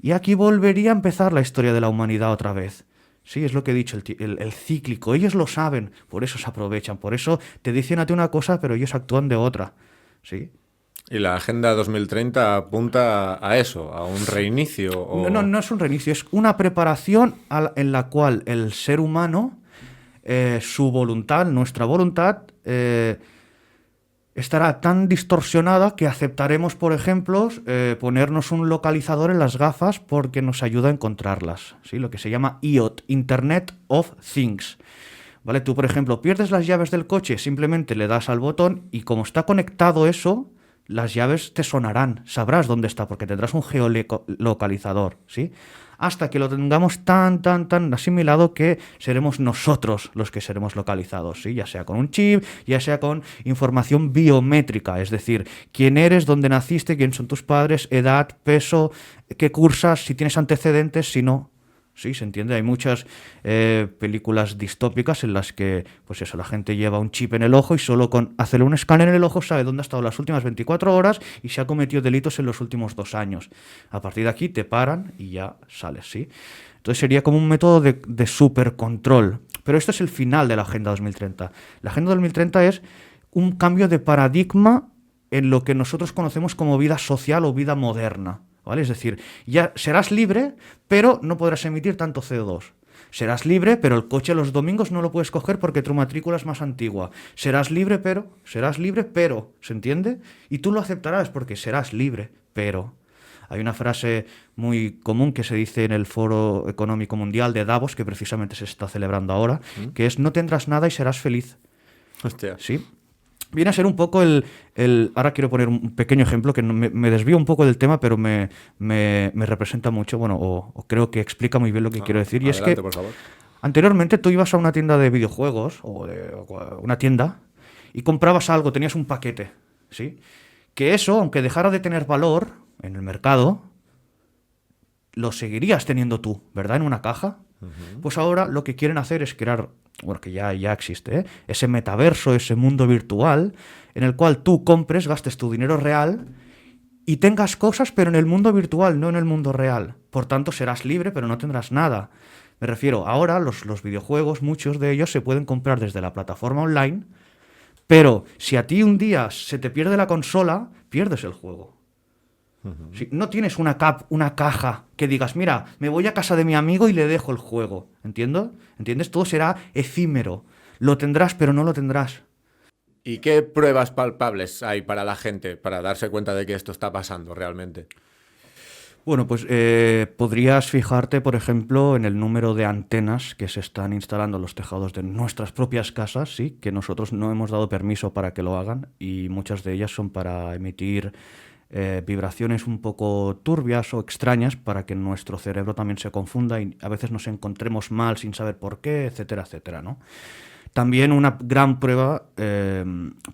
Y aquí volvería a empezar la historia de la humanidad otra vez. Sí, es lo que he dicho, el cíclico. Ellos lo saben, por eso se aprovechan, por eso te dicen a ti una cosa, pero ellos actúan de otra. ¿Sí? Y la Agenda 2030 apunta a eso, a un reinicio No, no, o... no es un reinicio, es una preparación en la cual el ser humano, su voluntad, nuestra voluntad, estará tan distorsionada que aceptaremos, por ejemplo, ponernos un localizador en las gafas porque nos ayuda a encontrarlas, ¿sí? Lo que se llama IoT, Internet of Things. ¿Vale? Tú, por ejemplo, pierdes las llaves del coche, simplemente le das al botón y como está conectado eso, las llaves te sonarán, sabrás dónde está porque tendrás un geolocalizador, ¿sí? Hasta que lo tengamos tan asimilado que seremos nosotros los que seremos localizados, ¿sí? Ya sea con un chip, ya sea con información biométrica, es decir, quién eres, dónde naciste, quién son tus padres, edad, peso, qué cursas, si tienes antecedentes, si no. Sí, se entiende. Hay muchas películas distópicas en las que, pues eso, la gente lleva un chip en el ojo y solo con hacerle un escáner en el ojo sabe dónde ha estado las últimas 24 horas y si ha cometido delitos en los últimos 2 años. A partir de aquí te paran y ya sales, ¿sí? Entonces sería como un método de supercontrol. Pero esto es el final de la Agenda 2030. La Agenda 2030 es un cambio de paradigma en lo que nosotros conocemos como vida social o vida moderna. ¿Vale? Es decir, ya serás libre, pero no podrás emitir tanto CO2. Serás libre, pero el coche los domingos no lo puedes coger porque tu matrícula es más antigua. Serás libre, pero, ¿se entiende? Y tú lo aceptarás porque serás libre, pero... Hay una frase muy común que se dice en el Foro Económico Mundial de Davos, que precisamente se está celebrando ahora, que es no tendrás nada y serás feliz. Hostia. ¿Sí? Viene a ser un poco ahora quiero poner un pequeño ejemplo que me desvío un poco del tema, pero me representa mucho, bueno, o creo que explica muy bien lo que quiero decir. Y Adelante, es que por favor. anteriormente tú ibas a una tienda de videojuegos o una tienda y comprabas algo, tenías un paquete, ¿sí? Que eso, aunque dejara de tener valor en el mercado, lo seguirías teniendo tú, ¿verdad? En una caja. Pues ahora lo que quieren hacer es crear, bueno, que ya existe, ¿eh? Ese metaverso, ese mundo virtual, en el cual tú compres, gastes tu dinero real y tengas cosas, pero en el mundo virtual, no en el mundo real. Por tanto, serás libre, pero no tendrás nada. Me refiero, ahora los videojuegos, muchos de ellos se pueden comprar desde la plataforma online, pero si a ti un día se te pierde la consola, pierdes el juego. Si no tienes una caja que digas, mira, me voy a casa de mi amigo y le dejo el juego. ¿Entiendes? Todo será efímero. Lo tendrás, pero no lo tendrás. ¿Y qué pruebas palpables hay para la gente para darse cuenta de que esto está pasando realmente? Bueno, pues podrías fijarte, por ejemplo, en el número de antenas que se están instalando en los tejados de nuestras propias casas, sí, que nosotros no hemos dado permiso para que lo hagan y muchas de ellas son para emitir vibraciones un poco turbias o extrañas para que nuestro cerebro también se confunda y a veces nos encontremos mal sin saber por qué, etcétera, etcétera, ¿no? También una gran prueba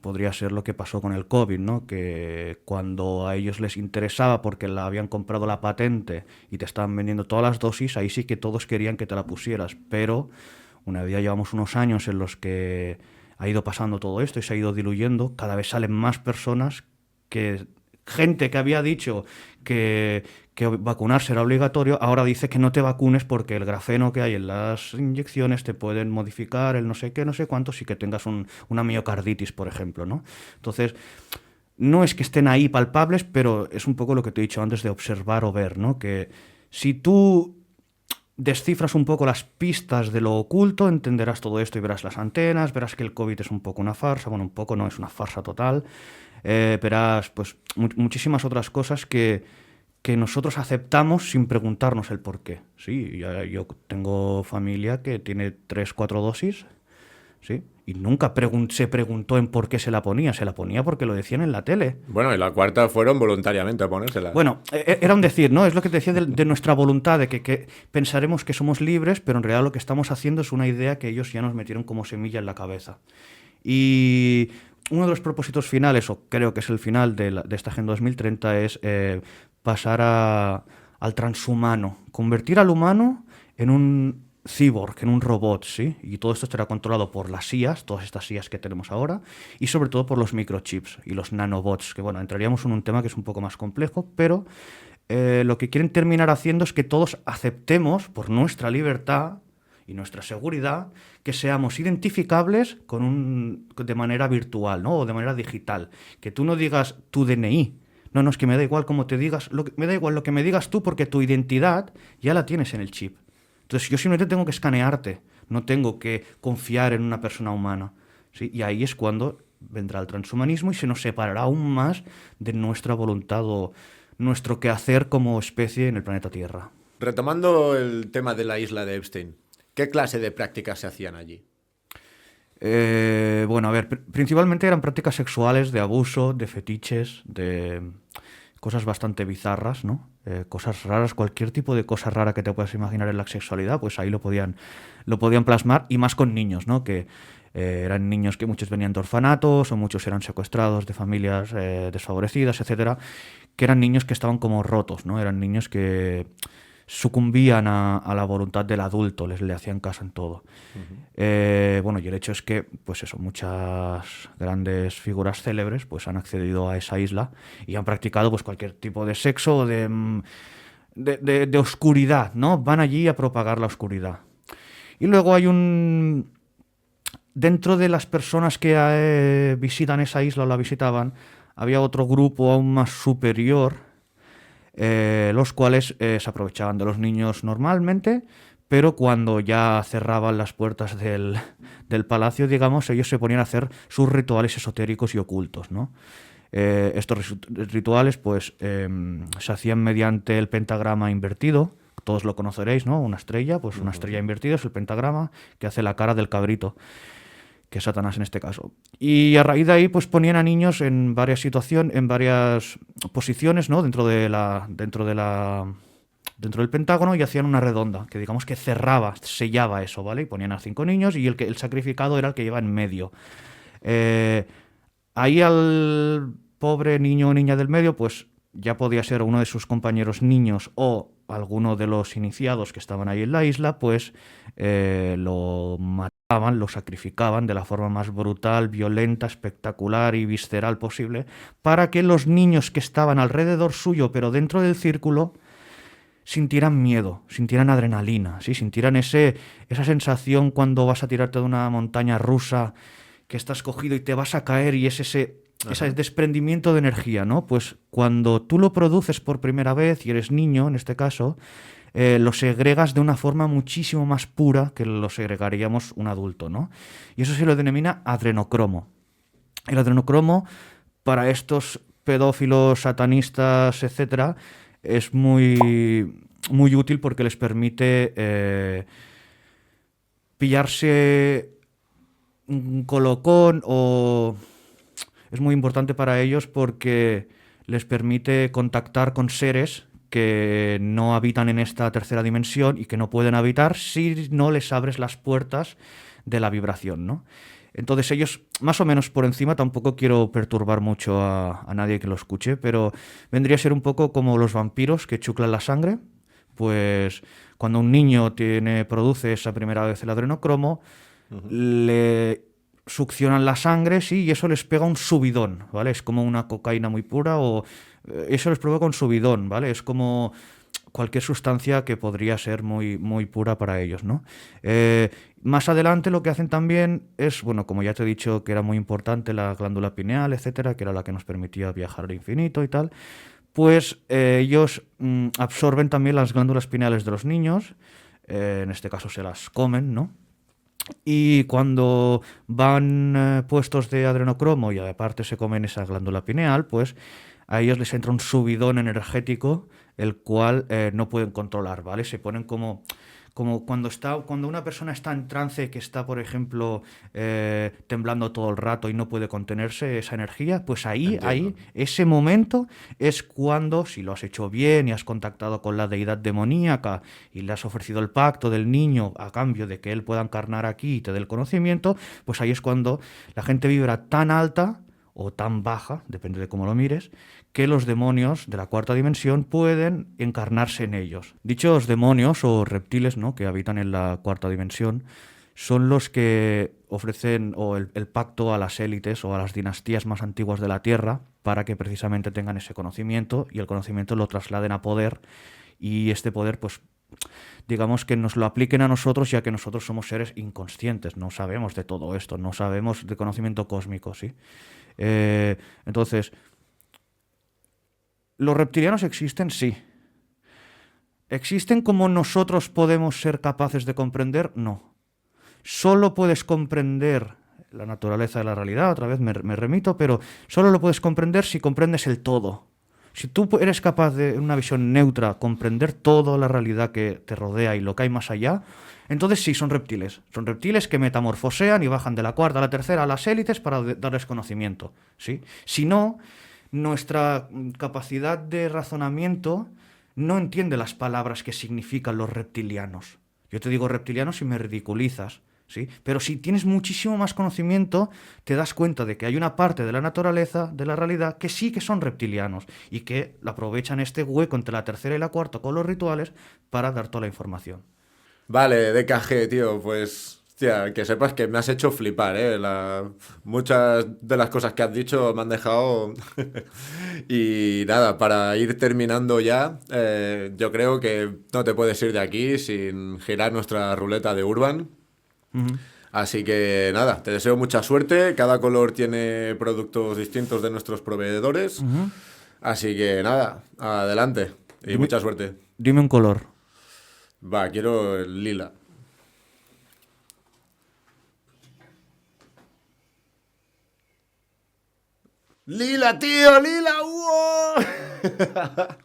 podría ser lo que pasó con el COVID, ¿no? Que cuando a ellos les interesaba porque la habían comprado la patente y te estaban vendiendo todas las dosis, ahí sí que todos querían que te la pusieras. Pero una vez ya llevamos unos años en los que ha ido pasando todo esto y se ha ido diluyendo, cada vez salen más personas que gente que había dicho que vacunarse era obligatorio, ahora dice que no te vacunes porque el grafeno que hay en las inyecciones te pueden modificar el no sé qué, no sé cuántos y que tengas una miocarditis, por ejemplo, ¿no? Entonces, no es que estén ahí palpables, pero es un poco lo que te he dicho antes de observar o ver, ¿no? Que si tú descifras un poco las pistas de lo oculto, entenderás todo esto y verás las antenas, verás que el COVID es un poco una farsa, bueno, un poco no, es una farsa total, verás pues muchísimas otras cosas que nosotros aceptamos sin preguntarnos el por qué. Sí, yo tengo familia que tiene 3 4 dosis, ¿sí? Y nunca se preguntó en por qué se la ponía porque lo decían en la tele. Bueno, y la cuarta fueron voluntariamente a ponérsela. Bueno, era un decir, ¿no? Es lo que te decía de nuestra voluntad, de que pensaremos que somos libres, pero en realidad lo que estamos haciendo es una idea que ellos ya nos metieron como semilla en la cabeza. Y uno de los propósitos finales, o creo que es el final de esta Agenda 2030, es pasar al transhumano, convertir al humano en un cyborg, en un robot, ¿sí? Y todo esto estará controlado por las IAs, todas estas IAs que tenemos ahora, y sobre todo por los microchips y los nanobots, que bueno, entraríamos en un tema que es un poco más complejo, pero lo que quieren terminar haciendo es que todos aceptemos por nuestra libertad y nuestra seguridad que seamos identificables de manera virtual, ¿no? O de manera digital. Que tú no digas tu DNI. No, no, es que me da igual cómo te digas, me da igual lo que me digas tú porque tu identidad ya la tienes en el chip. Entonces yo simplemente tengo que escanearte, no tengo que confiar en una persona humana, ¿sí? Y ahí es cuando vendrá el transhumanismo y se nos separará aún más de nuestra voluntad o nuestro quehacer como especie en el planeta Tierra. Retomando el tema de la isla de Epstein, ¿qué clase de prácticas se hacían allí? Bueno, a ver, principalmente eran prácticas sexuales, de abuso, de fetiches, de cosas bastante bizarras, ¿no? Cosas raras, cualquier tipo de cosa rara que te puedas imaginar en la sexualidad, pues ahí lo podían plasmar, y más con niños, ¿no? Que eran niños que muchos venían de orfanatos o muchos eran secuestrados de familias desfavorecidas, etcétera, que eran niños que estaban como rotos, ¿no? Eran niños que sucumbían a la voluntad del adulto, le hacían caso en todo. Bueno, y el hecho es que, pues eso, muchas grandes figuras célebres pues han accedido a esa isla y han practicado pues cualquier tipo de sexo o de oscuridad, ¿no? Van allí a propagar la oscuridad. Y luego hay dentro de las personas que visitan esa isla o la visitaban, había otro grupo aún más superior, los cuales se aprovechaban de los niños normalmente, pero cuando ya cerraban las puertas del palacio, digamos, ellos se ponían a hacer sus rituales esotéricos y ocultos, ¿no? Estos rituales pues se hacían mediante el pentagrama invertido, todos lo conoceréis, ¿no? Una estrella, pues una estrella invertida es el pentagrama que hace la cara del cabrito, que es Satanás en este caso. Y a raíz de ahí pues ponían a niños en varias posiciones, ¿no? dentro del pentágono, y hacían una redonda que digamos que sellaba eso, ¿vale? Y ponían a 5 niños y el sacrificado era el que iba en medio. Ahí al pobre niño o niña del medio pues ya podía ser uno de sus compañeros niños o alguno de los iniciados que estaban ahí en la isla, pues lo mataban, lo sacrificaban de la forma más brutal, violenta, espectacular y visceral posible, para que los niños que estaban alrededor suyo, pero dentro del círculo, sintieran miedo, sintieran adrenalina, ¿sí? Sintieran esa sensación cuando vas a tirarte de una montaña rusa, que estás cogido y te vas a caer, y es ese desprendimiento de energía, ¿no? Pues cuando tú lo produces por primera vez y eres niño, en este caso, lo segregas de una forma muchísimo más pura que lo segregaríamos un adulto, ¿no? Y eso se lo denomina adrenocromo. El adrenocromo, para estos pedófilos, satanistas, etcétera, es muy útil porque les permite pillarse un colocón o... Es muy importante para ellos porque les permite contactar con seres que no habitan en esta tercera dimensión y que no pueden habitar si no les abres las puertas de la vibración, ¿no? Entonces ellos, más o menos por encima, tampoco quiero perturbar mucho a nadie que lo escuche, pero vendría a ser un poco como los vampiros que chuclan la sangre. Pues cuando un niño produce esa primera vez el adrenocromo, le succionan la sangre, sí, y eso les pega un subidón, ¿vale? Es como una cocaína muy pura o eso les provoca un subidón, ¿vale? Es como cualquier sustancia que podría ser muy pura para ellos, ¿no? Más adelante lo que hacen también es, bueno, como ya te he dicho que era muy importante la glándula pineal, etcétera, que era la que nos permitía viajar al infinito y tal, pues ellos absorben también las glándulas pineales de los niños, en este caso se las comen, ¿no? Y cuando van puestos de adrenocromo y aparte se comen esa glándula pineal, pues a ellos les entra un subidón energético, el cual no pueden controlar, ¿vale? Se ponen como cuando una persona está en trance, que está, por ejemplo, temblando todo el rato y no puede contenerse esa energía, pues ahí, ese momento es cuando, si lo has hecho bien y has contactado con la deidad demoníaca y le has ofrecido el pacto del niño a cambio de que él pueda encarnar aquí y te dé el conocimiento, pues ahí es cuando la gente vibra tan alta o tan baja, depende de cómo lo mires, que los demonios de la cuarta dimensión pueden encarnarse en ellos. Dichos demonios o reptiles, ¿no?, que habitan en la cuarta dimensión son los que ofrecen el pacto a las élites o a las dinastías más antiguas de la Tierra para que precisamente tengan ese conocimiento y el conocimiento lo trasladen a poder y este poder, pues, digamos que nos lo apliquen a nosotros, ya que nosotros somos seres inconscientes, no sabemos de todo esto, no sabemos de conocimiento cósmico, ¿sí? Entonces, ¿los reptilianos existen? Sí. ¿Existen como nosotros podemos ser capaces de comprender? No. Solo puedes comprender la naturaleza de la realidad, otra vez me remito, pero solo lo puedes comprender si comprendes el todo. Si tú eres capaz de, en una visión neutra, comprender toda la realidad que te rodea y lo que hay más allá, entonces sí, son reptiles. Son reptiles que metamorfosean y bajan de la cuarta a la tercera a las élites para darles conocimiento, ¿sí? Si no, nuestra capacidad de razonamiento no entiende las palabras que significan los reptilianos. Yo te digo reptilianos y me ridiculizas, ¿sí? Pero si tienes muchísimo más conocimiento, te das cuenta de que hay una parte de la naturaleza, de la realidad, que sí que son reptilianos y que aprovechan este hueco entre la tercera y la cuarta con los rituales para dar toda la información. Vale, DKG, tío, pues, hostia, que sepas que me has hecho flipar, ¿eh? Muchas de las cosas que has dicho me han dejado... Y nada, para ir terminando ya, yo creo que no te puedes ir de aquí sin girar nuestra ruleta de Urban. Ujú. Así que nada, te deseo mucha suerte. Cada color tiene productos distintos de nuestros proveedores. Ujú. Así que nada, adelante y Dime, mucha suerte. dime un color. Va, quiero el lila. ¡Lila, tío! ¡Lila! ¡Wow!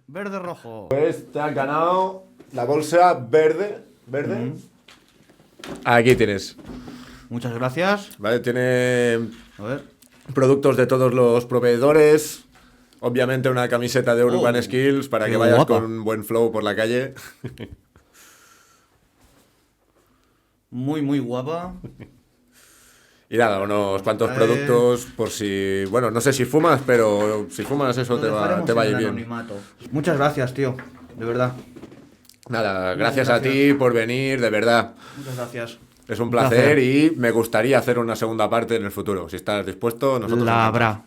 Verde rojo. Pues te has ganado la bolsa verde. ¿Verde? Aquí tienes. Muchas gracias. Vale, tiene A ver. productos de todos los proveedores. Obviamente una camiseta de Urban Oh, Skills para qué que vayas guapa. con un buen flow por la calle. Muy guapa. Y nada, unos cuantos Eh, productos por si... Bueno, no sé si fumas, pero si fumas eso Lo te dejaremos va a en ir el bien. anonimato. Muchas gracias, tío. De verdad. Nada, Muchas gracias a ti gracias. por venir, de verdad. Muchas gracias. Es un placer. placer y me gustaría hacer una segunda parte en el futuro. Si estás dispuesto, nosotros La encantados. habrá.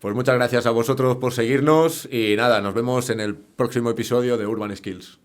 Pues muchas gracias a vosotros por seguirnos y nada, nos vemos en el próximo episodio de Urban Skills.